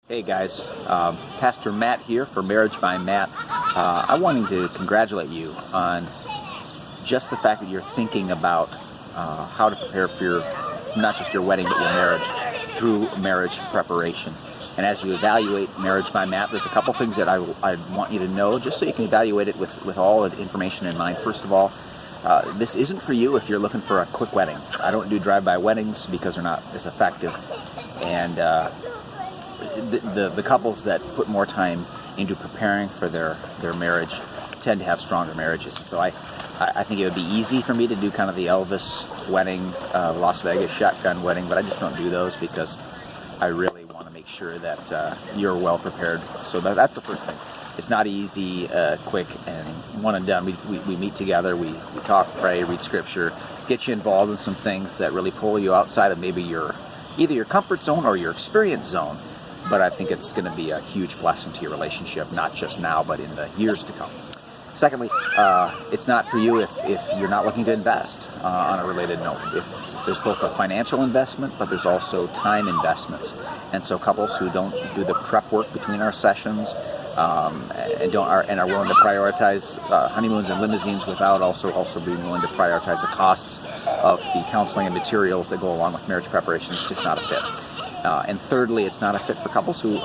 Hey guys, Pastor Matt here for Marriage by Matt. I wanted to congratulate you on just the fact that you're thinking about how to prepare for not just your wedding, but your marriage through marriage preparation. And as you evaluate Marriage by Matt, there's a couple things that I want you to know, just so you can evaluate it with all the information in mind. First of all, this isn't for you if you're looking for a quick wedding. I don't do drive-by weddings because they're not as effective. And the couples that put more time into preparing for their marriage tend to have stronger marriages. And so I think it would be easy for me to do kind of the Elvis wedding, Las Vegas shotgun wedding, but I just don't do those because I really want to make sure that you're well prepared. So that's the first thing. It's not easy, quick, and one and done. We meet together, we talk, pray, read scripture, get you involved in some things that really pull you outside of maybe either your comfort zone or your experience zone. But I think it's going to be a huge blessing to your relationship, not just now, but in the years to come. Secondly, it's not for you if you're not looking to invest on a related note. There's both a financial investment, but there's also time investments. And so couples who don't do the prep work between our sessions and are willing to prioritize honeymoons and limousines without also being willing to prioritize the costs of the counseling and materials that go along with marriage preparation is just not a fit. And thirdly, it's not a fit for couples who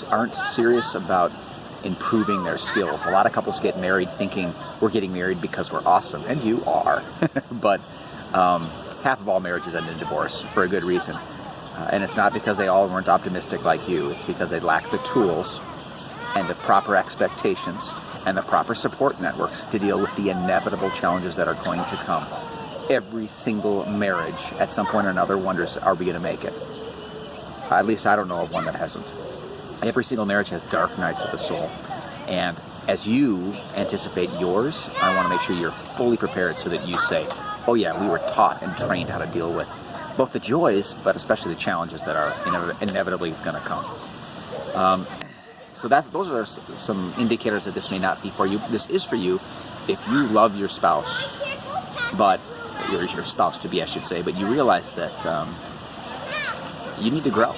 aren't serious about improving their skills. A lot of couples get married thinking we're getting married because we're awesome, and you are. But half of all marriages end in divorce for a good reason. And it's not because they all weren't optimistic like you. It's because they lack the tools and the proper expectations and the proper support networks to deal with the inevitable challenges that are going to come. Every single marriage at some point or another wonders, are we going to make it? At least I don't know of one that hasn't. Every single marriage has dark nights of the soul. And as you anticipate yours, I want to make sure you're fully prepared so that you say, oh yeah, we were taught and trained how to deal with both the joys, but especially the challenges that are inevitably going to come. So those are some indicators that this may not be for you. This is for you if you love your spouse, but your spouse to be, I should say, but you realize that you need to grow.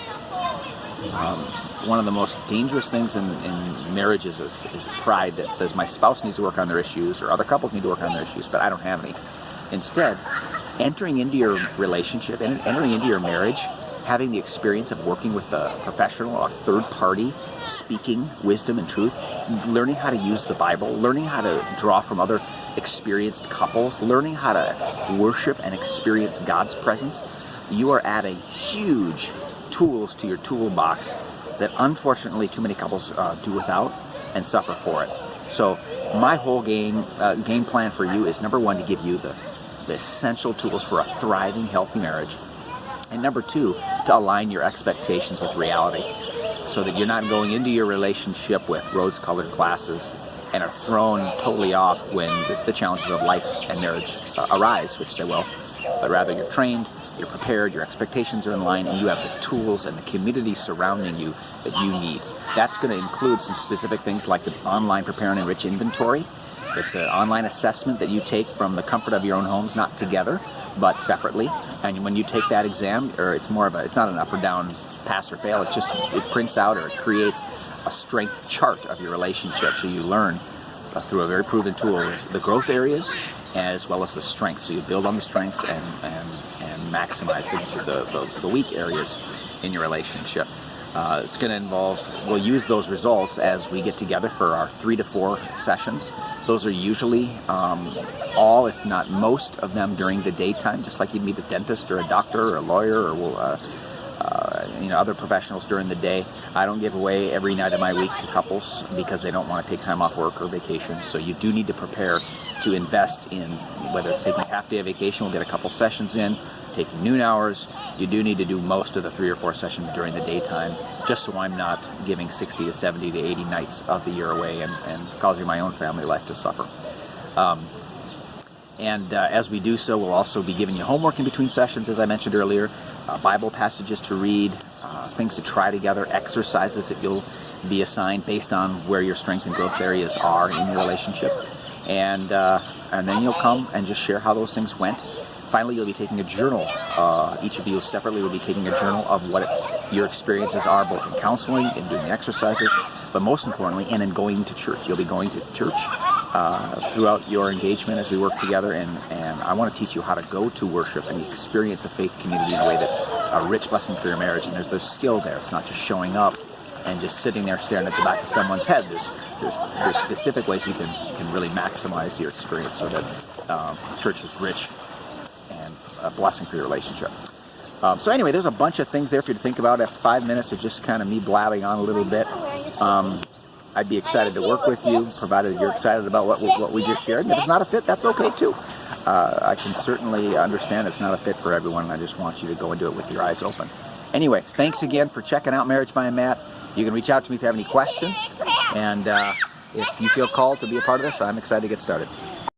One of the most dangerous things in marriages is pride that says my spouse needs to work on their issues or other couples need to work on their issues, but I don't have any. Instead, entering into your relationship and entering into your marriage, having the experience of working with a professional or a third party, speaking wisdom and truth, learning how to use the Bible, learning how to draw from other experienced couples, learning how to worship and experience God's presence, you are adding huge tools to your toolbox that unfortunately too many couples do without and suffer for it. So my whole game plan for you is, number one, to give you the essential tools for a thriving, healthy marriage. And number two, to align your expectations with reality so that you're not going into your relationship with rose-colored glasses and are thrown totally off when the challenges of life and marriage arise, which they will. But rather you're trained, you're prepared, your expectations are in line, and you have the tools and the community surrounding you that you need. That's going to include some specific things like the online Prepare and Enrich inventory. It's an online assessment that you take from the comfort of your own homes, not together, but separately. And when you take that exam, or it's not an up or down pass or fail, it prints out or it creates a strength chart of your relationship. So you learn through a very proven tool the growth areas as well as the strengths. So you build on the strengths and maximize the weak areas in your relationship. It's going to involve, we'll use those results as we get together for our 3 to 4 sessions. Those are usually all, if not most of them, during the daytime, just like you'd meet a dentist or a doctor or a lawyer or other professionals during the day. I don't give away every night of my week to couples because they don't want to take time off work or vacation. So you do need to prepare to invest in, whether it's taking a half day of vacation, we'll get a couple sessions in, taking noon hours. You do need to do most of the 3 or 4 sessions during the daytime, just so I'm not giving 60 to 70 to 80 nights of the year away and causing my own family life to suffer. As we do so, we'll also be giving you homework in between sessions, as I mentioned earlier, Bible passages to read, things to try together, exercises that you'll be assigned based on where your strength and growth areas are in your relationship. And then you'll come and just share how those things went. Finally, you'll be taking a journal. Each of you separately will be taking a journal of what your experiences are both in counseling, in doing the exercises, but most importantly, and in going to church. You'll be going to church throughout your engagement as we work together, and I want to teach you how to go to worship and experience a faith community in a way that's a rich blessing for your marriage. And there's skill there. It's not just showing up and just sitting there staring at the back of someone's head. There's specific ways you can really maximize your experience so that church is rich and a blessing for your relationship. So anyway, there's a bunch of things there for you to think about. At 5 minutes of just kind of me blabbing on a little bit. I'd be excited to work with you, provided you're excited about what we just shared. And if it's not a fit, that's okay too. I can certainly understand it's not a fit for everyone. I just want you to go into it with your eyes open. Anyway, thanks again for checking out Marriage by Matt. You can reach out to me if you have any questions. And if you feel called to be a part of this, I'm excited to get started.